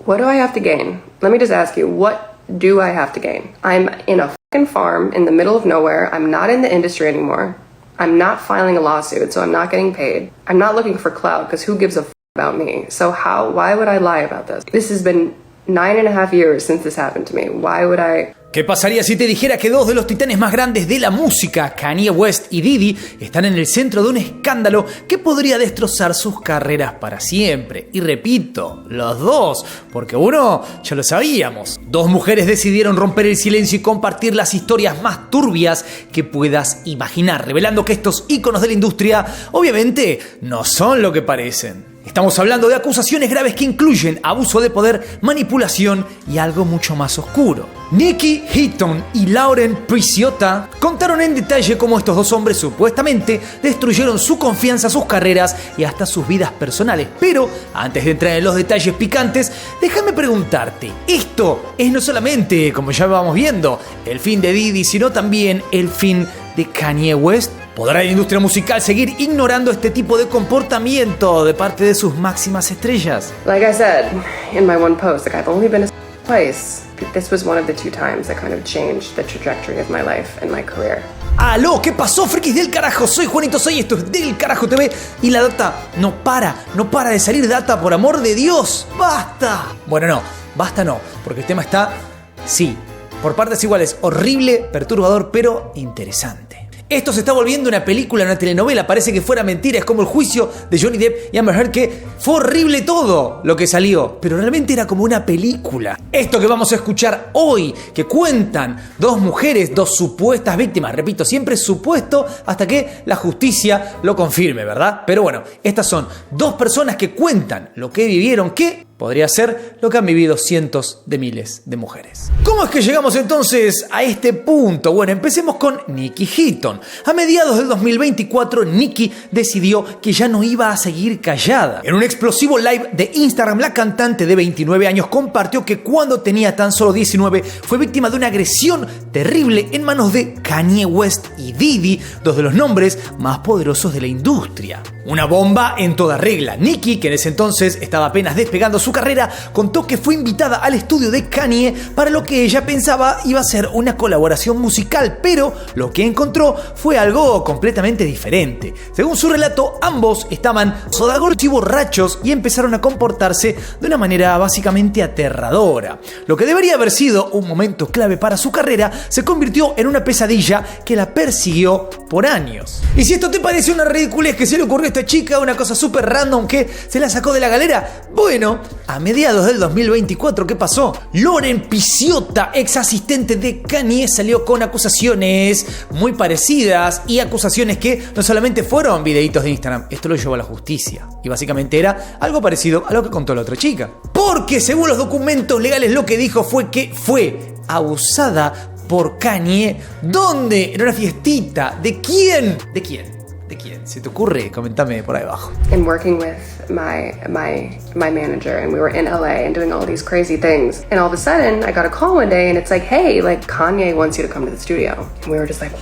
What do I have to gain? Let me just ask you, what do I have to gain? I'm in a fucking farm in the middle of nowhere. I'm not in the industry anymore. I'm not filing a lawsuit, so I'm not getting paid. I'm not looking for clout, because who gives a fuck about me? So why would I lie about this? This has been 9.5 years since this happened to me. Why would I... ¿Qué pasaría si te dijera que dos de los titanes más grandes de la música, Kanye West y Diddy, están en el centro de un escándalo que podría destrozar sus carreras para siempre? Y repito, los dos, porque uno ya lo sabíamos. Dos mujeres decidieron romper el silencio y compartir las historias más turbias que puedas imaginar, revelando que estos íconos de la industria obviamente no son lo que parecen. Estamos hablando de acusaciones graves que incluyen abuso de poder, manipulación y algo mucho más oscuro. Nikki Heaton y Lauren Picciott contaron en detalle cómo estos dos hombres supuestamente destruyeron su confianza, sus carreras y hasta sus vidas personales. Pero antes de entrar en los detalles picantes, déjame preguntarte, esto es no solamente, como ya vamos viendo, el fin de Diddy, sino también el fin de Kanye West. ¿Podrá la industria musical seguir ignorando este tipo de comportamiento de parte de sus máximas estrellas? Like I said in my one post, like I've only been a twice. This was one of the 2 times that kind of changed the trajectory of my life and my career. ¡Aló! ¿Qué pasó, frikis del carajo? Soy Juanito Soy, esto es Del Carajo TV y la data no para de salir data, por amor de Dios. ¡Basta! Bueno, no, basta no, porque el tema está, sí, por partes iguales, horrible, perturbador, pero interesante. Esto se está volviendo una película, una telenovela, parece que fuera mentira, es como el juicio de Johnny Depp y Amber Heard, que fue horrible todo lo que salió, pero realmente era como una película. Esto que vamos a escuchar hoy, que cuentan dos mujeres, dos supuestas víctimas, repito, siempre es supuesto hasta que la justicia lo confirme, ¿verdad? Pero bueno, estas son dos personas que cuentan lo que vivieron, que podría ser lo que han vivido cientos de miles de mujeres. ¿Cómo es que llegamos entonces a este punto? Bueno, empecemos con Nikki Heaton. A mediados del 2024, Nikki decidió que ya no iba a seguir callada. En un explosivo live de Instagram, la cantante de 29 años compartió que cuando tenía tan solo 19 fue víctima de una agresión terrible en manos de Kanye West y Diddy, dos de los nombres más poderosos de la industria. Una bomba en toda regla. Nikki, que en ese entonces estaba apenas despegando su carrera, contó que fue invitada al estudio de Kanye para lo que ella pensaba iba a ser una colaboración musical, pero lo que encontró fue algo completamente diferente. Según su relato, ambos estaban sodagorchos y borrachos y empezaron a comportarse de una manera básicamente aterradora. Lo que debería haber sido un momento clave para su carrera se convirtió en una pesadilla que la persiguió por años. Y si esto te parece una ridiculez que se le ocurrió a esta chica, una cosa súper random que se la sacó de la galera, bueno, a mediados del 2024, ¿qué pasó? Lauren Picciott, ex asistente de Kanye, salió con acusaciones muy parecidas y acusaciones que no solamente fueron videitos de Instagram, esto lo llevó a la justicia. Y básicamente era algo parecido a lo que contó la otra chica. Porque según los documentos legales lo que dijo fue que fue abusada por Kanye. ¿Dónde? En una fiestita. ¿De quién? ¿De quién? ¿De quién? ¿Se te ocurre? Coméntame por ahí abajo. And working with my manager, and we were in LA and doing all these crazy things. And all of a sudden, I got a call one day and it's like, hey, like Kanye wants you to come to the studio. And we were just like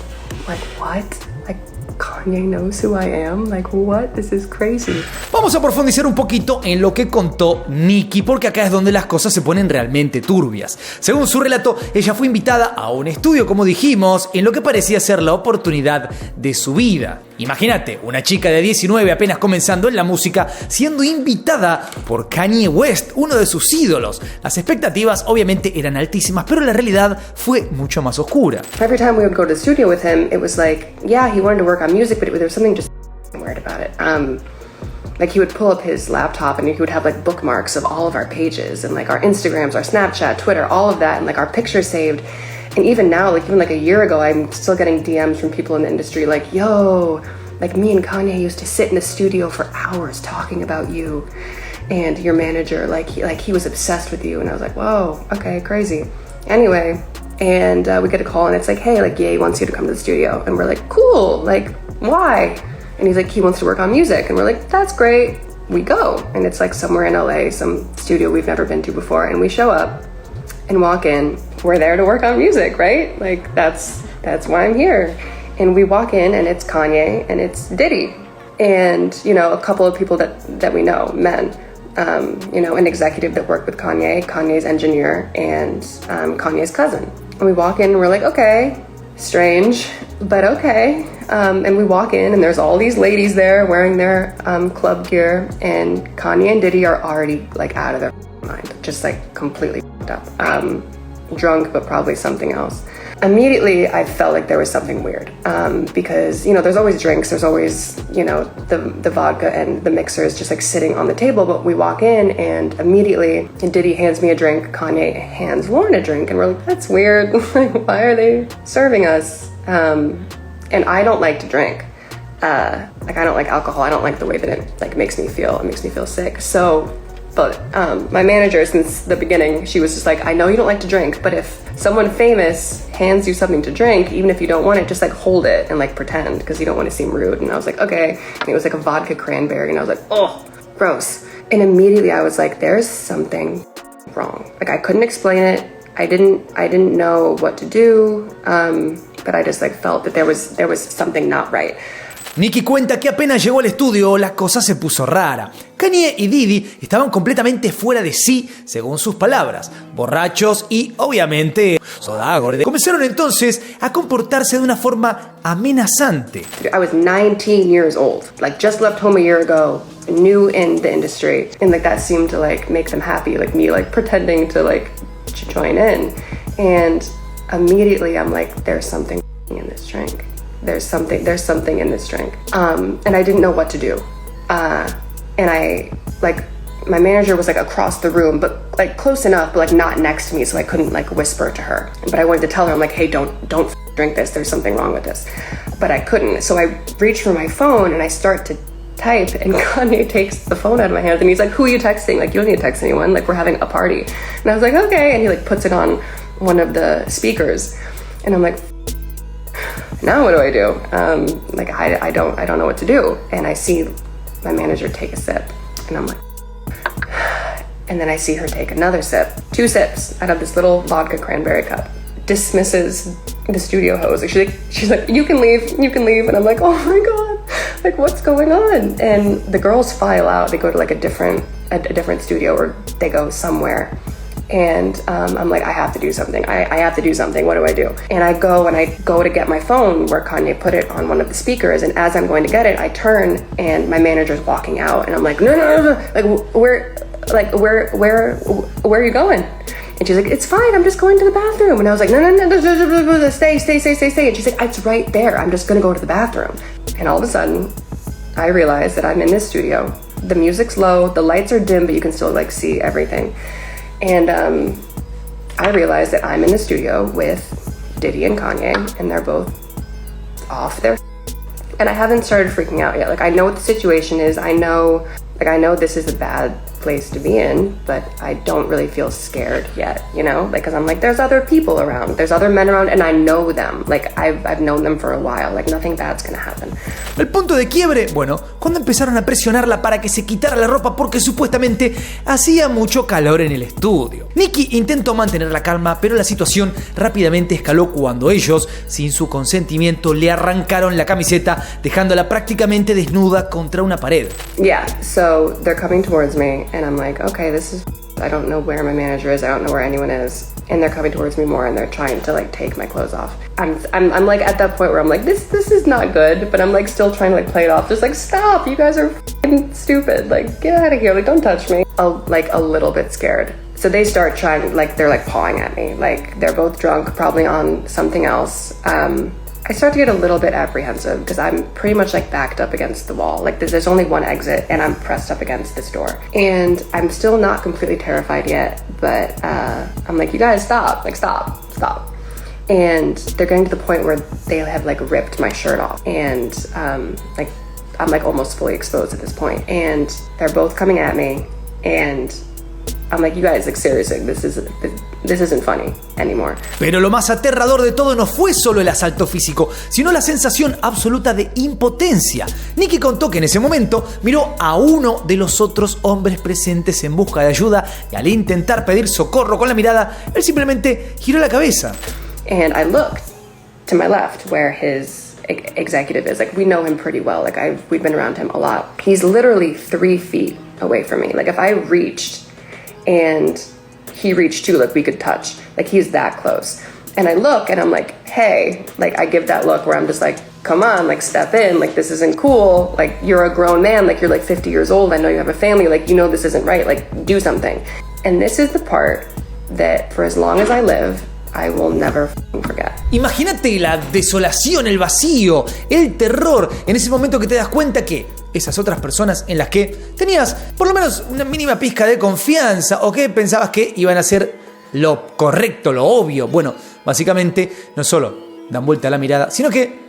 what? Like Kanye knows who I am? Like what? This is crazy. Vamos a profundizar un poquito en lo que contó Nikki, porque acá es donde las cosas se ponen realmente turbias. Según su relato, ella fue invitada a un estudio, como dijimos, en lo que parecía ser la oportunidad de su vida. Imagínate, una chica de 19 apenas comenzando en la música, siendo invitada por Kanye West, uno de sus ídolos. Las expectativas obviamente eran altísimas, pero la realidad fue mucho más oscura. Every time we would go to the studio with him, it was like, yeah, he wanted to work on music, but there was something just weird about it. Like he would pull up his laptop and he would have like bookmarks of all of our pages and like our Instagrams, our Snapchat, Twitter, all of that, and like our pictures saved. And even now, like even like a year ago, I'm still getting DMs from people in the industry like, yo, like me and Kanye used to sit in the studio for hours talking about you and your manager, like he was obsessed with you. And I was like, whoa, okay, crazy. Anyway, and we get a call and it's like, hey, like Ye wants you to come to the studio. And we're like, cool, like why? And he's like, he wants to work on music. And we're like, that's great. We go. And it's like somewhere in LA, some studio we've never been to before. And we show up and walk in. We're there to work on music, right? Like that's why I'm here. And we walk in and it's Kanye and it's Diddy. And, you know, a couple of people that we know, men. you know, an executive that worked with Kanye, Kanye's engineer, and Kanye's cousin. And we walk in and we're like, okay, strange, but okay. And we walk in and there's all these ladies there wearing their club gear, and Kanye and Diddy are already like out of their mind, just like completely up. Drunk, but probably something else. Immediately, I felt like there was something weird because, you know, there's always drinks, there's always, you know, the vodka and the mixers just like sitting on the table. But we walk in and immediately Diddy hands me a drink, Kanye hands Lauren a drink, and we're like, that's weird. Why are they serving us? And I don't like to drink. Like I don't like alcohol. I don't like the way that it like makes me feel. It makes me feel sick. But my manager, since the beginning, she was just like, I know you don't like to drink, but if someone famous hands you something to drink, even if you don't want it, just like hold it and like pretend, because you don't want to seem rude. And I was like, okay. And it was like a vodka cranberry, and I was like, oh, gross. And immediately I was like, there's something wrong. Like I couldn't explain it. I didn't know what to do, but I just like felt that there was something not right. Nicki cuenta que apenas llegó al estudio, la cosa se puso rara. Kanye y Diddy estaban completamente fuera de sí, según sus palabras, borrachos y, obviamente, sodagor. Comenzaron entonces a comportarse de una forma amenazante. I was 19 years old, like just left home a year ago, new in the industry, and like that seemed to like make them happy, like me like pretending to like join in. And immediately I'm like, there's something in this drink. There's something in this drink. And I didn't know what to do. And I, like, my manager was like across the room, but like close enough, but like not next to me, so I couldn't like whisper to her. But I wanted to tell her, I'm like, hey, don't drink this. There's something wrong with this. But I couldn't. So I reach for my phone and I start to type, and Kanye takes the phone out of my hands and he's like, who are you texting? Like, you don't need to text anyone. Like, we're having a party. And I was like, okay. And he like puts it on one of the speakers. And I'm like, now what do I do? Like I don't know what to do. And I see my manager take a sip, and I'm like, and then I see her take another sip, 2 sips out of this little vodka cranberry cup, dismisses the studio host. Like she's like, you can leave. And I'm like, oh my God, like what's going on? And the girls file out. They go to like a different studio, or they go somewhere. And I'm like, I have to do something. I have to do something. What do I do? And I go to get my phone where Kanye put it on one of the speakers. And as I'm going to get it, I turn and my manager's walking out. And I'm like, no. Like, where are you going? And she's like, it's fine. I'm just going to the bathroom. And I was like, no, stay. And she's like, it's right there. I'm just going to go to the bathroom. And all of a sudden, I realize that I'm in this studio. The music's low. The lights are dim, but you can still like see everything. And I realized that I'm in the studio with Diddy and Kanye, and they're both off their and I haven't started freaking out yet. Like, I know what the situation is. I know this is a bad place to be in, but I don't really feel scared yet, you know? Like, because I'm like, there's other people around, there's other men around, and I know them. Like, I've known them for a while. Like, nothing bad's gonna happen. El punto de quiebre, bueno, cuando empezaron a presionarla para que se quitara la ropa porque supuestamente hacía mucho calor en el estudio. Nicki intentó mantener la calma, pero la situación rápidamente escaló cuando ellos, sin su consentimiento, le arrancaron la camiseta, dejándola prácticamente desnuda contra una pared. Yeah, so they're coming towards me, and I'm like, okay, I don't know where my manager is, I don't know where anyone is. And they're coming towards me more, and they're trying to like take my clothes off. I'm like at that point where I'm like, this is not good, but I'm like still trying to like play it off. Just like, stop, you guys are f***ing stupid. Like, get out of here, like don't touch me. Like a little bit scared. So they start trying, like they're like pawing at me. Like they're both drunk, probably on something else. I start to get a little bit apprehensive because I'm pretty much like backed up against the wall. Like there's only one exit and I'm pressed up against this door. And I'm still not completely terrified yet, but I'm like, you guys stop, like stop. And they're getting to the point where they have like ripped my shirt off. And like I'm like almost fully exposed at this point. And they're both coming at me, and I'm like, you guys, like seriously, this isn't funny anymore. Pero lo más aterrador de todo no fue solo el asalto físico, sino la sensación absoluta de impotencia. Nicki contó que en ese momento miró a uno de los otros hombres presentes en busca de ayuda, y al intentar pedir socorro con la mirada, él simplemente giró la cabeza. And I looked to my left where his executive is. Like, we know him pretty well. Like, we've been around him a lot. He's literally 3 feet away from me. Like, if I reached and he reached too, like, we could touch. Like, he's that close. And I look and I'm like, hey, like, I give that look where I'm just like, come on, like, step in, like, this isn't cool, like, you're a grown man, like, you're like 50 years old, I know you have a family, like, you know this isn't right, like, do something. And this is the part that for as long as I live, I will never forget. Imagínate la desolación, el vacío, el terror en ese momento que te das cuenta que esas otras personas en las que tenías por lo menos una mínima pizca de confianza o que pensabas que iban a hacer lo correcto, lo obvio. Bueno, básicamente no solo dan vuelta la mirada, sino que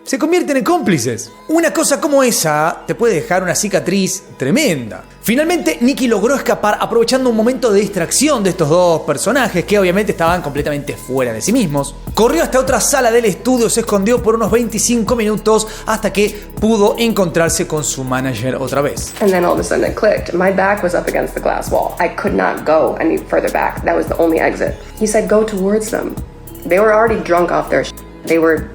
se convierten en cómplices. Una cosa como esa te puede dejar una cicatriz tremenda. Finalmente, Nicky logró escapar aprovechando un momento de distracción de estos dos personajes que obviamente estaban completamente fuera de sí mismos. Corrió hasta otra sala del estudio, se escondió por unos 25 minutos hasta que pudo encontrarse con su manager otra vez. And then all of a sudden it clicked. My back was up against the glass wall. I could not go any further back. That was the only exit. He said, go towards them. They were already drunk off their shit. They were...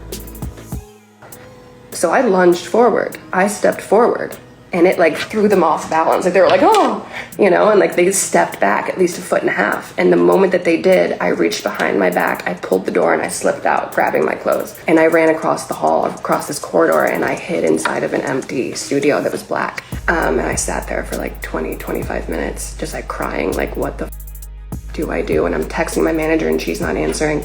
So I lunged forward. I stepped forward. And it like threw them off balance. Like they were like, oh, you know, and like they stepped back at least 1.5 feet. And the moment that they did, I reached behind my back, I pulled the door and I slipped out, grabbing my clothes. And I ran across the hall, across this corridor, and I hid inside of an empty studio that was black. And I sat there for like 25 minutes, just like crying, like, what the do I do? And I'm texting my manager and she's not answering.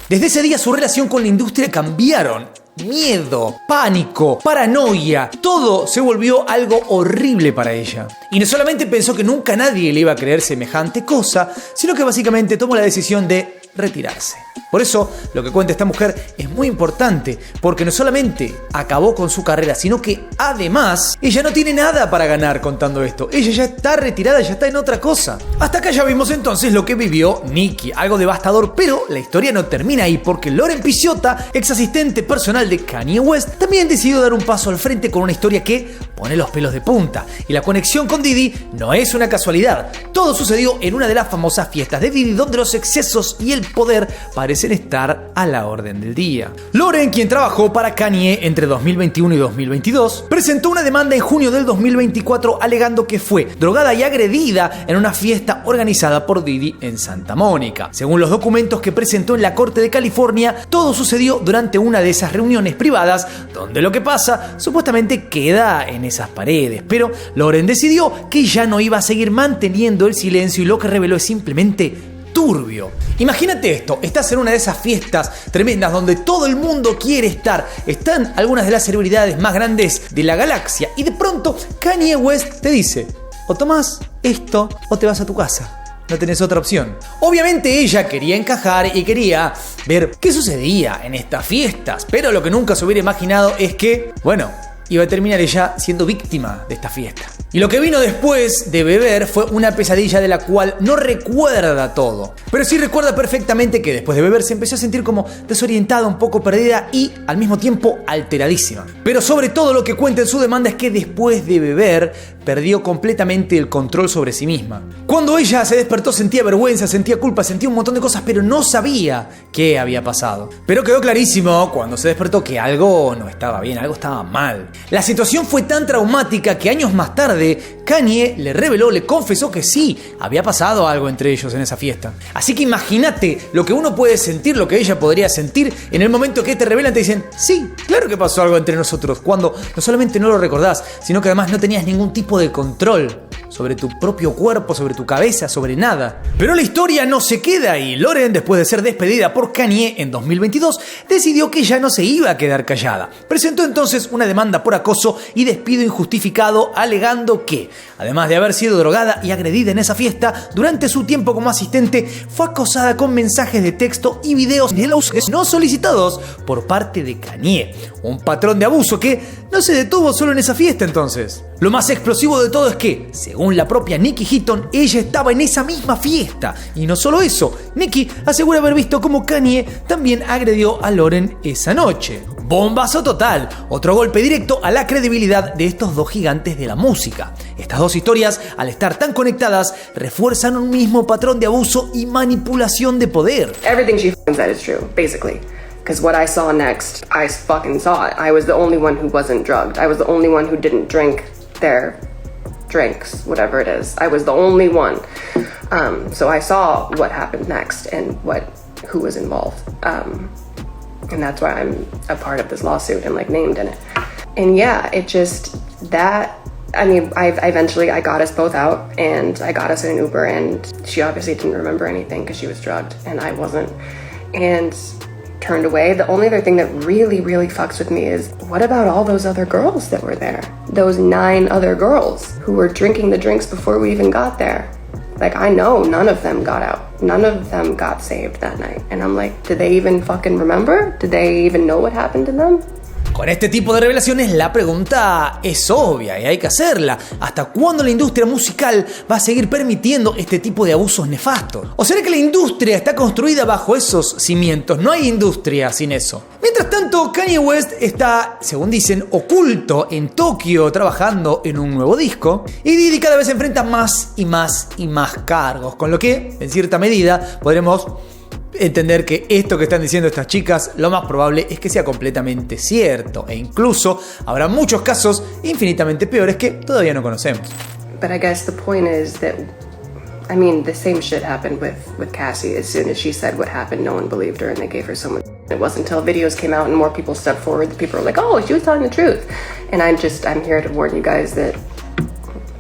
Desde ese día su relación con la industria cambiaron. Miedo, pánico, paranoia, todo se volvió algo horrible para ella. Y no solamente pensó que nunca nadie le iba a creer semejante cosa, sino que básicamente tomó la decisión de retirarse. Por eso, lo que cuenta esta mujer es muy importante, porque no solamente acabó con su carrera, sino que además ella no tiene nada para ganar contando esto. Ella ya está retirada, ya está en otra cosa. Hasta acá ya vimos entonces lo que vivió Nicky, algo devastador, pero la historia no termina ahí, porque Loren Picciott, ex asistente personal de Kanye West, también decidió dar un paso al frente con una historia que pone los pelos de punta. Y la conexión con Diddy no es una casualidad. Todo sucedió en una de las famosas fiestas de Diddy, donde los excesos y el poder parecen estar a la orden del día. Loren, quien trabajó para Kanye entre 2021 y 2022, presentó una demanda en junio del 2024 alegando que fue drogada y agredida en una fiesta organizada por Diddy en Santa Mónica. Según los documentos que presentó en la Corte de California, todo sucedió durante una de esas reuniones privadas donde lo que pasa supuestamente queda en esas paredes, pero Loren decidió que ya no iba a seguir manteniendo el silencio y lo que reveló es simplemente turbio. Imagínate esto, estás en una de esas fiestas tremendas donde todo el mundo quiere estar, están algunas de las celebridades más grandes de la galaxia y de pronto Kanye West te dice, o tomás esto o te vas a tu casa. No tenés otra opción. Obviamente ella quería encajar y quería ver qué sucedía en estas fiestas, pero lo que nunca se hubiera imaginado es que, bueno, iba a terminar ella siendo víctima de esta fiesta. Y lo que vino después de beber fue una pesadilla de la cual no recuerda todo, pero sí recuerda perfectamente que después de beber se empezó a sentir como desorientada, un poco perdida y al mismo tiempo alteradísima. Pero sobre todo lo que cuenta en su demanda es que después de beber perdió completamente el control sobre sí misma. Cuando ella se despertó sentía vergüenza, sentía culpa, sentía un montón de cosas, pero no sabía qué había pasado. Pero quedó clarísimo cuando se despertó que algo no estaba bien, algo estaba mal. La situación fue tan traumática que años más tarde Kanye le reveló, le confesó que sí, había pasado algo entre ellos en esa fiesta. Así que imagínate lo que uno puede sentir, lo que ella podría sentir en el momento que te revelan, te dicen, sí, claro que pasó algo entre nosotros, cuando no solamente no lo recordás, sino que además no tenías ningún tipo de control sobre tu propio cuerpo, sobre tu cabeza, sobre nada. Pero la historia no se queda ahí. Loren, después de ser despedida por Kanye en 2022, decidió que ya no se iba a quedar callada. Presentó entonces una demanda por acoso y despido injustificado, alegando que, además de haber sido drogada y agredida en esa fiesta, durante su tiempo como asistente, fue acosada con mensajes de texto y videos de los no solicitados por parte de Kanye. Un patrón de abuso que no se detuvo solo en esa fiesta entonces. Lo más explosivo de todo es que, según la propia Nikki Heaton, ella estaba en esa misma fiesta. Y no solo eso, Nikki asegura haber visto cómo Kanye también agredió a Loren esa noche. Bombazo total, otro golpe directo a la credibilidad de estos dos gigantes de la música. Estas dos historias, al estar tan conectadas, refuerzan un mismo patrón de abuso y manipulación de poder. Everything she said is true, basically. Because what I saw next, I fucking saw it. I was the only one who wasn't drugged. I was the only one who didn't drink their drinks, whatever it is. I was the only one. So I saw what happened next and who was involved. And that's why I'm a part of this lawsuit and like named in it. And yeah, it just, I got us both out and I got us in an Uber, and she obviously didn't remember anything because she was drugged and I wasn't, and turned away. The only other thing that really, really fucks with me is, what about all those other girls that were there? Those 9 other girls who were drinking the drinks before we even got there. Like, I know none of them got out. None of them got saved that night. And I'm like, did they even fucking remember? Did they even know what happened to them? Con este tipo de revelaciones la pregunta es obvia y hay que hacerla. ¿Hasta cuándo la industria musical va a seguir permitiendo este tipo de abusos nefastos? ¿O será que la industria está construida bajo esos cimientos? No hay industria sin eso. Mientras tanto, Kanye West está, según dicen, oculto en Tokio trabajando en un nuevo disco, y Diddy cada vez enfrenta más y más y más cargos, con lo que, en cierta medida, podremos entender que esto que están diciendo estas chicas lo más probable es que sea completamente cierto, e incluso habrá muchos casos infinitamente peores que todavía no conocemos. But I guess the point is that, I mean, the same shit happened with Cassie. As soon as she said what happened, no one believed her and they gave her so much. It wasn't until videos came out and more people stepped forward that people were like, oh, she was telling the truth. And I'm here to warn you guys that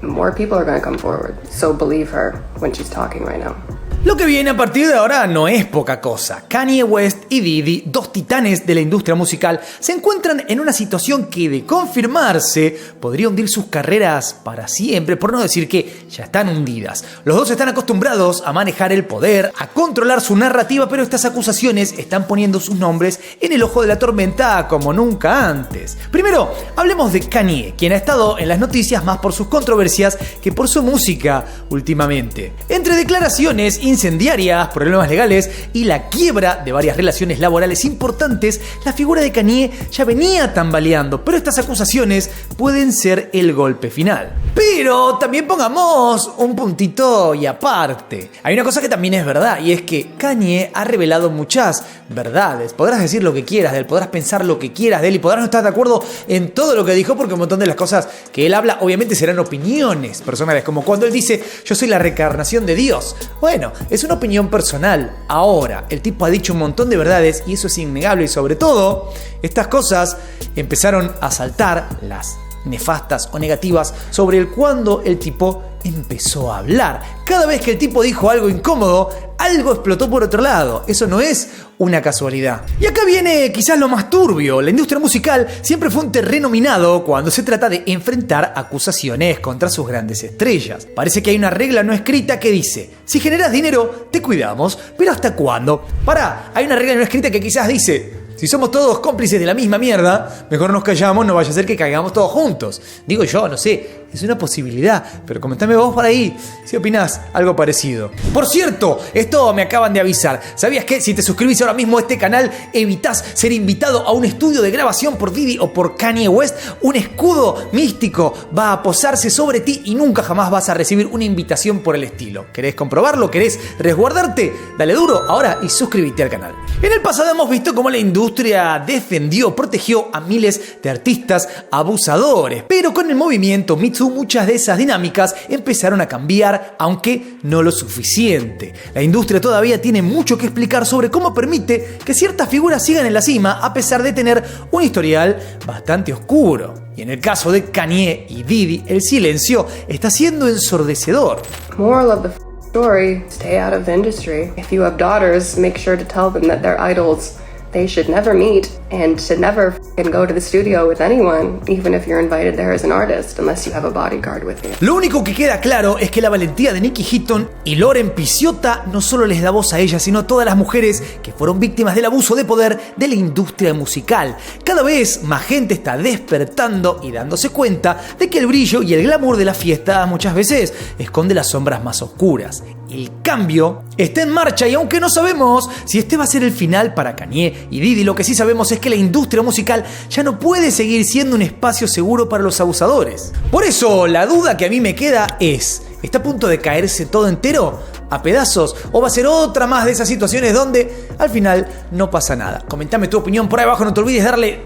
more people are going to come forward. So believe her when she's talking right now. Lo que viene a partir de ahora no es poca cosa. Kanye West y Diddy, 2 titanes de la industria musical, se encuentran en una situación que, de confirmarse, podría hundir sus carreras para siempre, por no decir que ya están hundidas. Los dos están acostumbrados a manejar el poder, a controlar su narrativa, pero estas acusaciones están poniendo sus nombres en el ojo de la tormenta como nunca antes. Primero, hablemos de Kanye, quien ha estado en las noticias más por sus controversias que por su música últimamente. Entre declaraciones incendiarias, problemas legales y la quiebra de varias relaciones laborales importantes, la figura de Kanye ya venía tambaleando, pero estas acusaciones pueden ser el golpe final. Pero también pongamos un puntito y aparte. Hay una cosa que también es verdad, y es que Kanye ha revelado muchas verdades. Podrás decir lo que quieras de él, podrás pensar lo que quieras de él y podrás no estar de acuerdo en todo lo que dijo, porque un montón de las cosas que él habla obviamente serán opiniones personales, como cuando él dice yo soy la reencarnación de Dios. Bueno, es una opinión personal. Ahora, el tipo ha dicho un montón de verdades y eso es innegable, y sobre todo, estas cosas empezaron a saltar, las nefastas o negativas, sobre el cuando el tipo empezó a hablar. Cada vez que el tipo dijo algo incómodo, algo explotó por otro lado. Eso no es una casualidad. Y acá viene quizás lo más turbio. La industria musical siempre fue un terreno minado cuando se trata de enfrentar acusaciones contra sus grandes estrellas. Parece que hay una regla no escrita que dice: si generas dinero, te cuidamos, pero ¿hasta cuándo? Hay una regla no escrita que quizás dice: si somos todos cómplices de la misma mierda, mejor nos callamos, no vaya a ser que caigamos todos juntos. Digo yo, no sé, es una posibilidad, pero comentame vos por ahí si opinás algo parecido. Por cierto, esto me acaban de avisar. ¿Sabías que si te suscribís ahora mismo a este canal, evitás ser invitado a un estudio de grabación por Diddy o por Kanye West? Un escudo místico va a posarse sobre ti y nunca jamás vas a recibir una invitación por el estilo. ¿Querés comprobarlo? ¿Querés resguardarte? Dale duro ahora y suscríbete al canal. En el pasado hemos visto cómo la industria defendió, protegió a miles de artistas abusadores, pero con el movimiento Me Too muchas de esas dinámicas empezaron a cambiar, aunque no lo suficiente. La industria todavía tiene mucho que explicar sobre cómo permite que ciertas figuras sigan en la cima a pesar de tener un historial bastante oscuro. Y en el caso de Kanye y Diddy, el silencio está siendo ensordecedor. Moral of the story, stay out of the industry. If you have daughters, make sure to tell them that their idols, they should never meet and should never go to the studio with anyone, even if you're invited there as an artist, unless you have a bodyguard with you. Lo único que queda claro es que la valentía de Nicky Hitton y Lauren Picciota no solo les da voz a ellas, sino a todas las mujeres que fueron víctimas del abuso de poder de la industria musical. Cada vez más gente está despertando y dándose cuenta de que el brillo y el glamour de la fiesta muchas veces esconde las sombras más oscuras. El cambio está en marcha y aunque no sabemos si este va a ser el final para Kanye y Diddy, lo que sí sabemos es que la industria musical ya no puede seguir siendo un espacio seguro para los abusadores. Por eso, la duda que a mí me queda es: ¿está a punto de caerse todo entero? a pedazos o va a ser otra más de esas situaciones donde al final no pasa nada. Comentame tu opinión por ahí abajo, no te olvides darle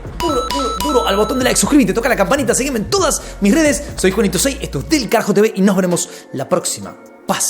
duro al botón de like, suscríbete, toca la campanita, seguime en todas mis redes. Soy Juanito 6, esto es Del Carajo TV y nos veremos la próxima.